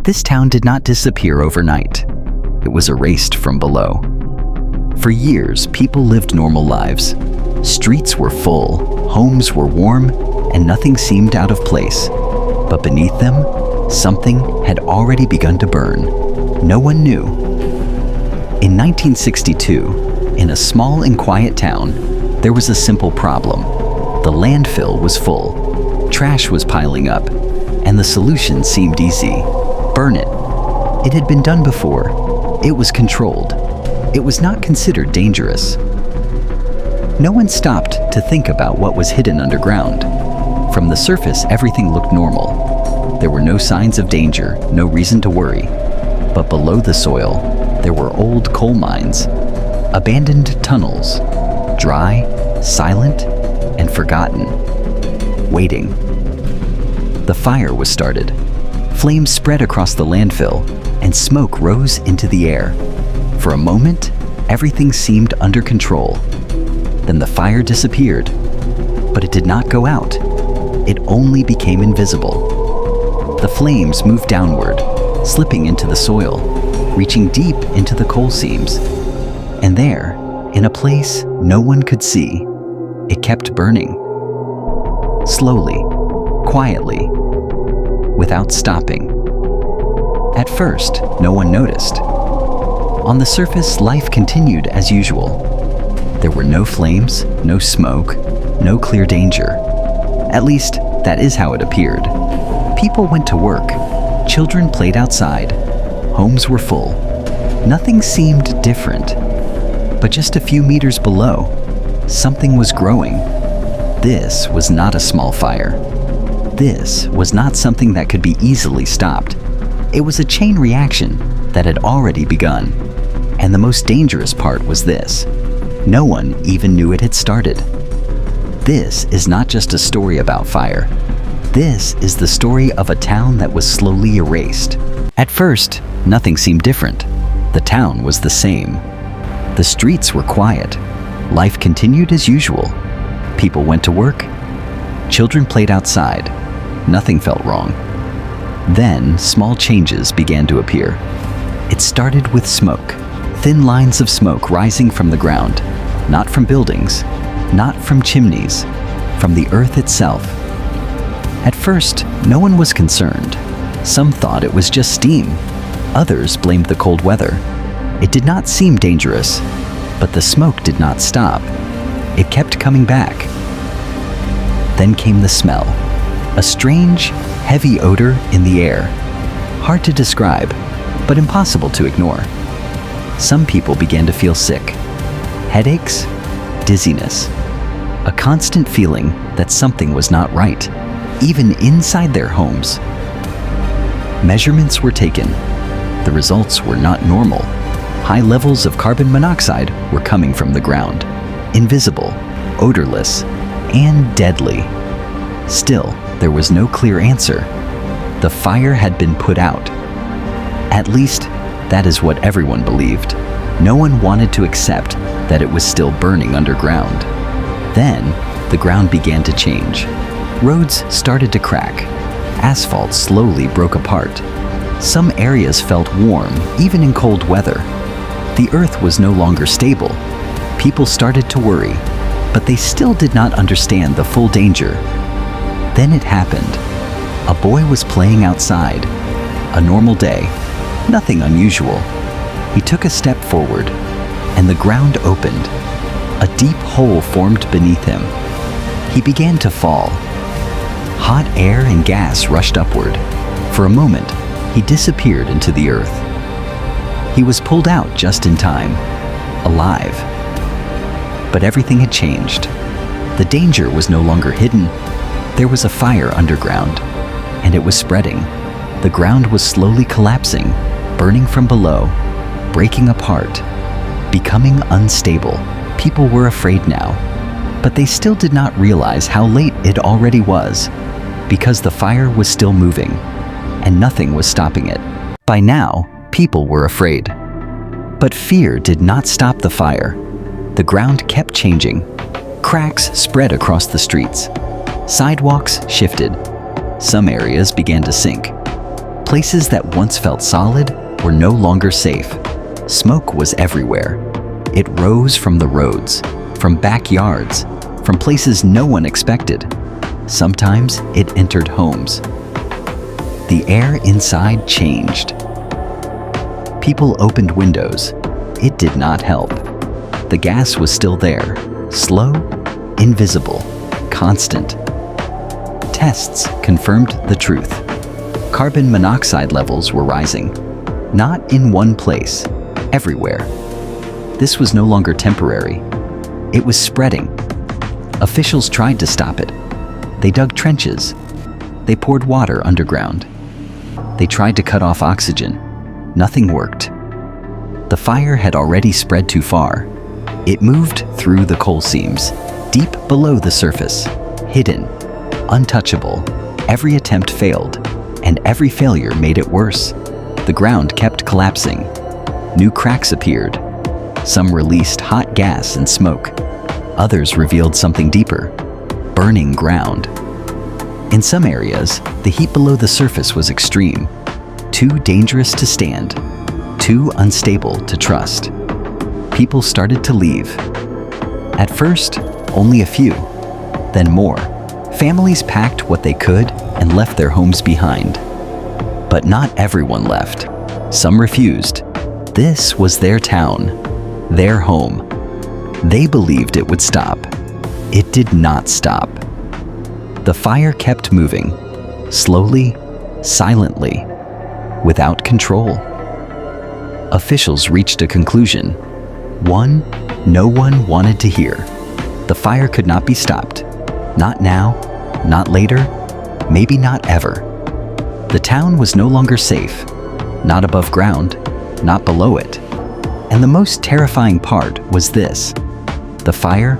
This town did not disappear overnight. It was erased from below. For years, people lived normal lives. Streets were full, homes were warm, and nothing seemed out of place. But beneath them, something had already begun to burn. No one knew. In 1962, in a small and quiet town, there was a simple problem. The landfill was full. Trash was piling up, and the solution seemed easy. Burn it. It had been done before. It was controlled. It was not considered dangerous. No one stopped to think about what was hidden underground. From the surface, everything looked normal. There were no signs of danger, no reason to worry. But below the soil, there were old coal mines, abandoned tunnels, dry, silent, and forgotten, waiting. The fire was started. Flames spread across the landfill, and smoke rose into the air. For a moment, everything seemed under control. Then the fire disappeared, but it did not go out. It only became invisible. The flames moved downward, slipping into the soil, reaching deep into the coal seams. And there, in a place no one could see, it kept burning. Slowly, quietly, without stopping. At first, no one noticed. On the surface, life continued as usual. There were no flames, no smoke, no clear danger. At least, that is how it appeared. People went to work. Children played outside. Homes were full. Nothing seemed different. But just a few meters below, something was growing. This was not a small fire. This was not something that could be easily stopped. It was a chain reaction that had already begun. And the most dangerous part was this: no one even knew it had started. This is not just a story about fire. This is the story of a town that was slowly erased. At first, nothing seemed different. The town was the same. The streets were quiet. Life continued as usual. People went to work. Children played outside. Nothing felt wrong. Then, small changes began to appear. It started with smoke. Thin lines of smoke rising from the ground, not from buildings, not from chimneys, from the earth itself. At first, no one was concerned. Some thought it was just steam. Others blamed the cold weather. It did not seem dangerous, but the smoke did not stop. It kept coming back. Then came the smell, a strange, heavy odor in the air. Hard to describe, but impossible to ignore. Some people began to feel sick. Headaches, dizziness, a constant feeling that something was not right, even inside their homes. Measurements were taken. The results were not normal. High levels of carbon monoxide were coming from the ground, invisible, odorless, and deadly. Still, there was no clear answer. The fire had been put out. At least, that is what everyone believed. No one wanted to accept that it was still burning underground. Then, the ground began to change. Roads started to crack. Asphalt slowly broke apart. Some areas felt warm, even in cold weather. The earth was no longer stable. People started to worry, but they still did not understand the full danger. Then it happened. A boy was playing outside. A normal day. Nothing unusual. He took a step forward, and the ground opened. A deep hole formed beneath him. He began to fall. Hot air and gas rushed upward. For a moment, he disappeared into the earth. He was pulled out just in time, alive. But everything had changed. The danger was no longer hidden. There was a fire underground, and it was spreading. The ground was slowly collapsing, burning from below, breaking apart, becoming unstable. People were afraid now, but they still did not realize how late it already was, because the fire was still moving, and nothing was stopping it. By now, people were afraid. But fear did not stop the fire. The ground kept changing. Cracks spread across the streets. Sidewalks shifted. Some areas began to sink. Places that once felt solid were no longer safe. Smoke was everywhere. It rose from the roads, from backyards, from places no one expected. Sometimes it entered homes. The air inside changed. People opened windows. It did not help. The gas was still there, slow, invisible, constant. Tests confirmed the truth. Carbon monoxide levels were rising, not in one place, everywhere. This was no longer temporary. It was spreading. Officials tried to stop it. They dug trenches. They poured water underground. They tried to cut off oxygen. Nothing worked. The fire had already spread too far. It moved through the coal seams, deep below the surface, hidden, untouchable. Every attempt failed, and every failure made it worse. The ground kept collapsing. New cracks appeared. Some released hot gas and smoke. Others revealed something deeper, burning ground. In some areas, the heat below the surface was extreme, too dangerous to stand, too unstable to trust. People started to leave. At first, only a few, then more. Families packed what they could and left their homes behind. But not everyone left. Some refused. This was their town, their home. They believed it would stop. It did not stop. The fire kept moving, slowly, silently, without control. Officials reached a conclusion. One no one wanted to hear. The fire could not be stopped. Not now, not later, maybe not ever. The town was no longer safe, not above ground, not below it. And the most terrifying part was this: the fire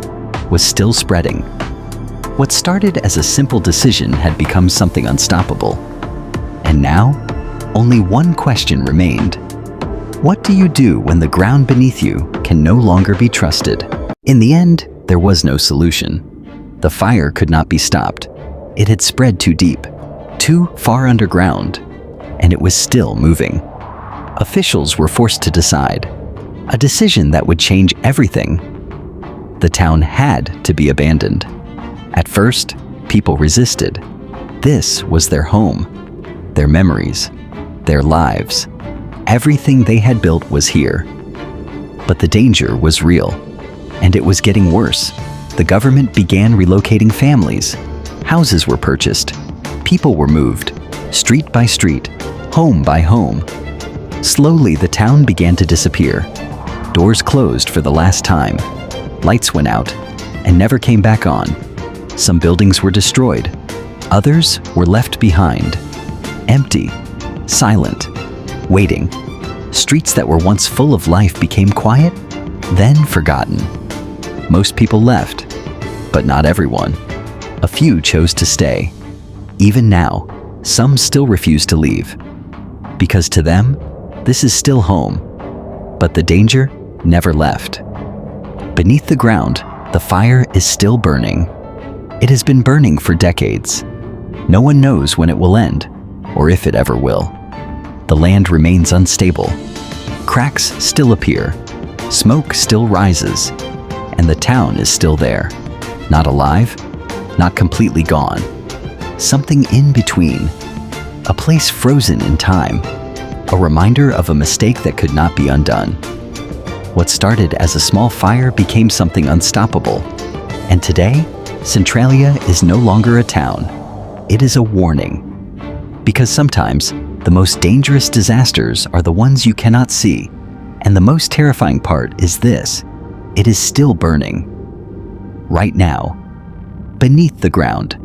was still spreading. What started as a simple decision had become something unstoppable. And now, only one question remained. What do you do when the ground beneath you can no longer be trusted? In the end, there was no solution. The fire could not be stopped. It had spread too deep, too far underground, and it was still moving. Officials were forced to decide, a decision that would change everything. The town had to be abandoned. At first, people resisted. This was their home, their memories, their lives. Everything they had built was here. But the danger was real, and it was getting worse. The government began relocating families. Houses were purchased. People were moved, street by street, home by home. Slowly, the town began to disappear. Doors closed for the last time. Lights went out and never came back on. Some buildings were destroyed. Others were left behind. Empty, silent, waiting. Streets that were once full of life became quiet, then forgotten. Most people left, but not everyone. A few chose to stay. Even now, some still refuse to leave. Because to them, this is still home. But the danger never left. Beneath the ground, the fire is still burning. It has been burning for decades. No one knows when it will end, or if it ever will. The land remains unstable. Cracks still appear. Smoke still rises. And the town is still there. Not alive, not completely gone. Something in between. A place frozen in time. A reminder of a mistake that could not be undone. What started as a small fire became something unstoppable. And today, Centralia is no longer a town. It is a warning. Because sometimes, the most dangerous disasters are the ones you cannot see. And the most terrifying part is this: it is still burning. Right now, beneath the ground.